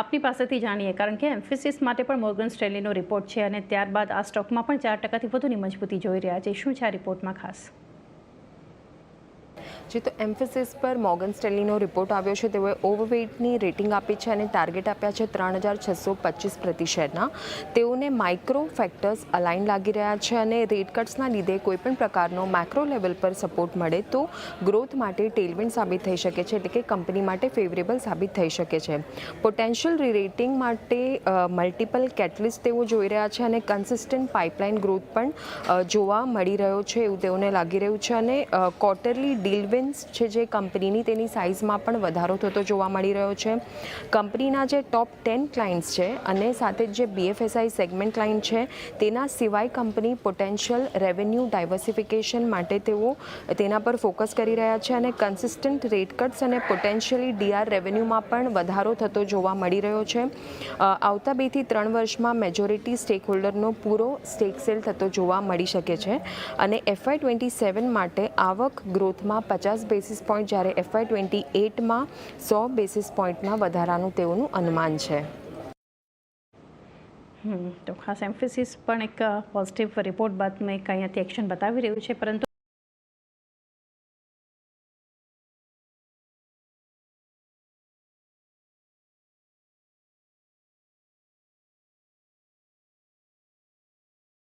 આપની પાસેથી જાણીએ, કારણ કે એમ્ફેસિસ માટે પણ મોર્ગન સ્ટેનલીનો રિપોર્ટ છે અને ત્યારબાદ આ સ્ટોકમાં પણ 4%થી વધુની મજબૂતી જોઈ રહ્યા છે. શું છે આ રિપોર્ટમાં ખાસ? જી, તો એમ્ફેસિસ પર મોર્ગન સ્ટેનલીનો રિપોર્ટ આવ્યો છે. તેઓએ ઓવરવેઇટની રેટિંગ આપી છે અને ટાર્ગેટ આપ્યા છે 3625 પ્રતિ શેરના. તેઓને માઇક્રો ફેક્ટર્સ અલાઇન લાગી રહ્યા છે અને રેટ કટ્સના લીધે કોઈપણ પ્રકારનો મેક્રો લેવલ પર સપોર્ટ મળે તો ગ્રોથ માટે ટેલવિન્ડ સાબિત થઈ શકે છે, એટલે કે કંપની માટે ફેવરેબલ સાબિત થઈ શકે છે. પોટેન્શિયલ રીરેટિંગ માટે મલ્ટિપલ કેટલિસ્ટ તેઓ જોઈ રહ્યા છે અને કન્સિસ્ટન્ટ પાઇપલાઇન ગ્રોથ પણ જોવા મળી રહ્યો છે એવું તેઓને લાગી રહ્યું છે. અને ક્વાર્ટરલી ડીલ છે જે કંપનીની તેની સાઇઝમાં પણ વધારો થતો જોવા મળી રહ્યો છે. કંપનીના જે ટોપ 10 ક્લાયન્ટ્સ છે અને સાથે જે BFSI સેગમેન્ટ ક્લાયન્ટ છે તેના સિવાય કંપની પોટેન્શિયલ રેવન્યુ ડાયવર્સિફિકેશન માટે તેઓ તેના પર ફોકસ કરી રહ્યા છે અને કન્સિસ્ટન્ટ રેટ કટ્સ અને પોટેન્શિયલી DR રેવન્યુમાં પણ વધારો થતો જોવા મળી રહ્યો છે. આવતા 2 થી 3 વર્ષમાં મેજોરિટી સ્ટેક હોલ્ડરનો પૂરો સ્ટેક સેલ થતો જોવા મળી શકે છે અને FY27 માટે આવક ગ્રોથમાં 50 બેસિસ પોઈન્ટ, જ્યારે FY28માં 100 બેસિસ પોઈન્ટના વધારાનું તેઓનું અનુમાન છે. તો ખાસ એમ્ફેસિસ પણ એક પોઝિટિવ રિપોર્ટ બાદ મેં અહીંયાથી એક્શન બતાવી રહ્યું છે, પરંતુ